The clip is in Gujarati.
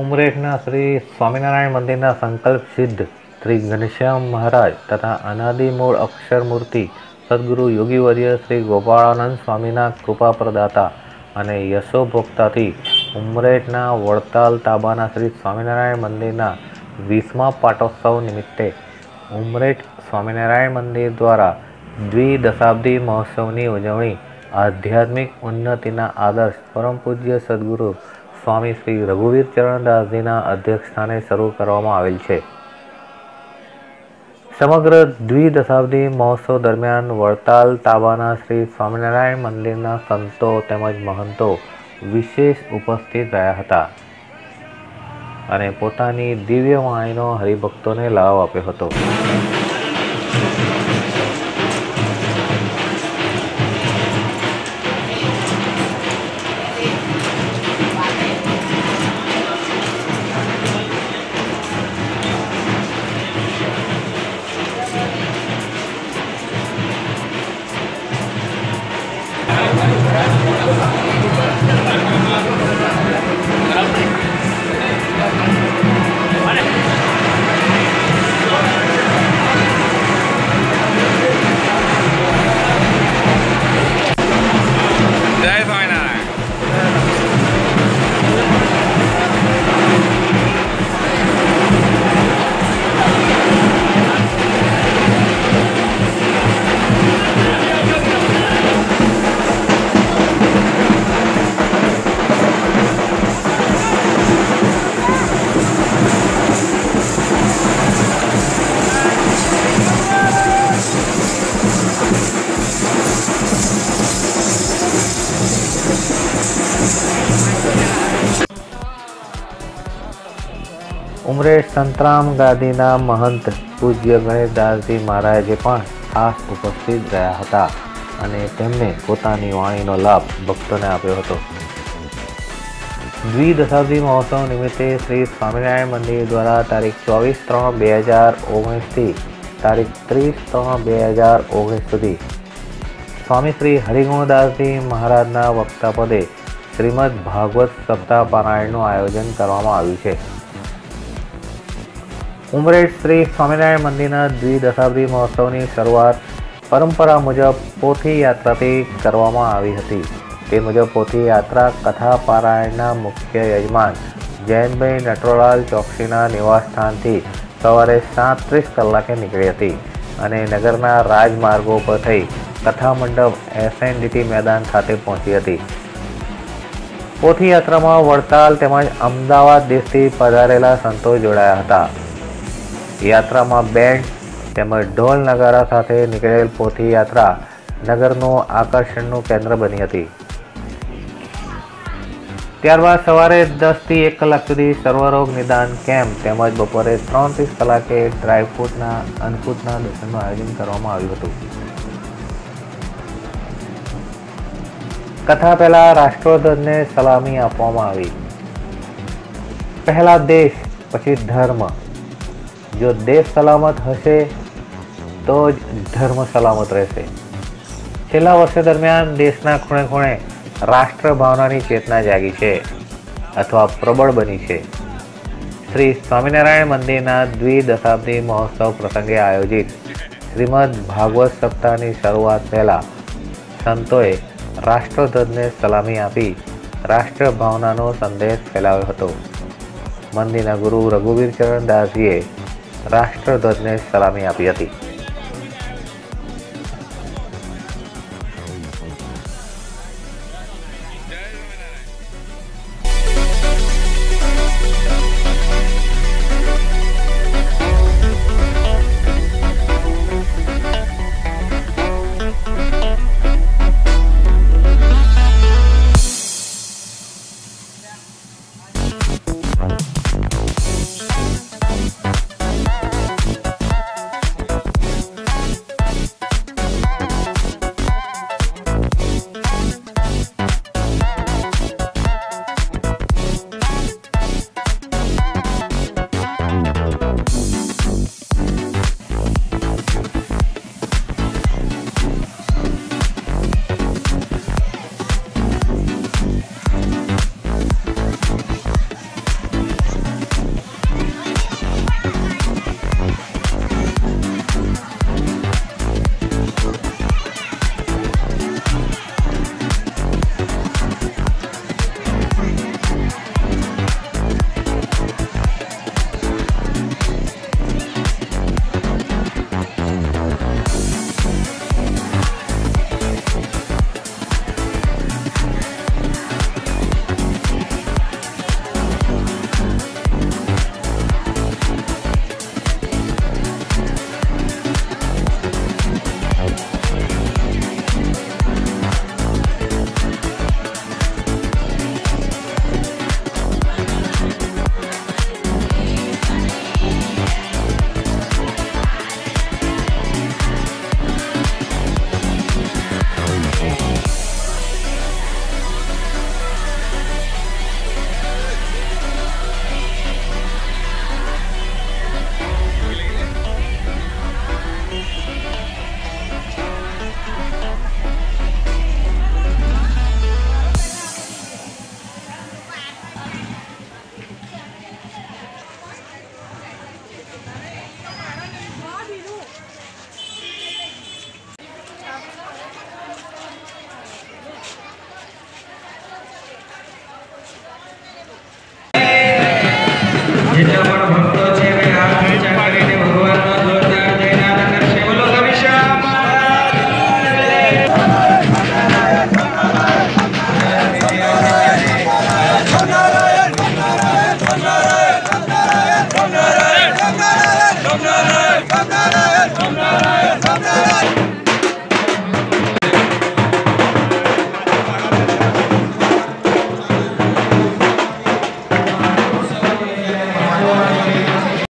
ઉમરેઠના શ્રી સ્વામિનારાયણ મંદિરના સંકલ્પ સિદ્ધ શ્રી ઘનશ્યામ મહારાજ તથા અનાદિ મૂળ અક્ષર મૂર્તિ સદગુરુ યોગીવર્ય શ્રી ગોપાળાનંદ સ્વામીના કૃપા પ્રદાતા અને યશોભોક્તાથી ઉમરેઠના વડતાલ તાબાના શ્રી સ્વામિનારાયણ મંદિરના 20મા પાટોત્સવ નિમિત્તે ઉમરેઠ સ્વામિનારાયણ મંદિર દ્વારા દ્વિદશાબ્દી મહોત્સવની ઉજવણી આધ્યાત્મિક ઉન્નતિના આદર્શ પરમ પૂજ્ય સદગુરુ સ્વામી શ્રી રઘુવીર ચરણદાસજીના અધ્યક્ષસ્થાને શરૂ કરવામાં આવેલ છે. સમગ્ર દ્વિદશાબ્દી મહોત્સવ દરમિયાન વડતાલ તાબાના શ્રી સ્વામિનારાયણ મંદિરના સંતો તેમજ મહંતો વિશેષ ઉપસ્થિત રહ્યા હતા અને પોતાની દિવ્ય વાણીનો હરિભક્તોને લાભ આપ્યો હતો. ઉમરેઠ સંતરામ ગાદીના મહંત પૂજ્ય ગણેશદાસજી મહારાજે પણ ખાસ ઉપસ્થિત રહ્યા હતા અને તેમને પોતાની વાણીનો લાભ ભક્તોને આપ્યો હતો. દ્વિદશાબ્દી મહોત્સવ નિમિત્તે શ્રી સ્વામિનારાયણ મંદિર દ્વારા તારીખ 24/3/2019થી તારીખ 30/3/2019 સુધી સ્વામી શ્રી હરિગુણદાસજી મહારાજના વક્તાપદે શ્રીમદ ભાગવત સપ્તાહ પારાયણનું આયોજન કરવામાં આવ્યું છે. ઉમરેઠ શ્રી સ્વામિનારાયણ મંદિરના દ્વિદશાબ્દી મહોત્સવની શરૂઆત પરંપરા મુજબ પોથી યાત્રાથી કરવામાં આવી હતી. તે મુજબ પોથી યાત્રા કથા પારાયણના મુખ્ય યજમાન જયંતભાઈ નટવરલાલ ચોકસીના નિવાસસ્થાનથી સવારે 7:30 કલાકે નીકળી હતી અને નગરના રાજમાર્ગો પર થઈ કથા મંડપ SNDT મેદાન ખાતે પહોંચી હતી. પોથી યાત્રામાં વડતાલ તેમજ અમદાવાદ દેશથી પધારેલા સંતો જોડાયા હતા. યાત્રામાં બેન્ડ તેમજ ઢોલ નગારા સાથે નીકળેલ પોથી યાત્રા નગરનું આકર્ષણનું કેન્દ્ર બની હતી. ત્યારબાદ સવારે 10 થી 1 કલાક સુધી સર્વરોગ નિદાન કેમ્પ તેમજ બપોરે 3:30 કલાકે ડ્રાયફ્રૂટના અન્નકૂટના દર્શનનું આયોજન કરવામાં આવ્યું હતું. કથા પહેલા રાષ્ટ્રધ્વજને સલામી આપવામાં આવી. પહેલા દેશ પછી ધર્મ. જો દેશ સલામત હશે તો જ ધર્મ સલામત રહેશે. છેલ્લા વર્ષો દરમિયાન દેશના ખૂણે ખૂણે રાષ્ટ્ર ભાવનાની ચેતના જાગી છે અથવા પ્રબળ બની છે. શ્રી સ્વામિનારાયણ મંદિરના દ્વિદશાબ્દી મહોત્સવ પ્રસંગે આયોજિત શ્રીમદ ભાગવત સપ્તાહની શરૂઆત પહેલાં સંતોએ રાષ્ટ્રધ્વજને સલામી આપી રાષ્ટ્ર ભાવનાનો સંદેશ ફેલાવ્યો હતો. મંદિરના ગુરુ રઘુવીર ચરણદાસજીએ રાષ્ટ્રધ્વજને સલામી આપી હતી.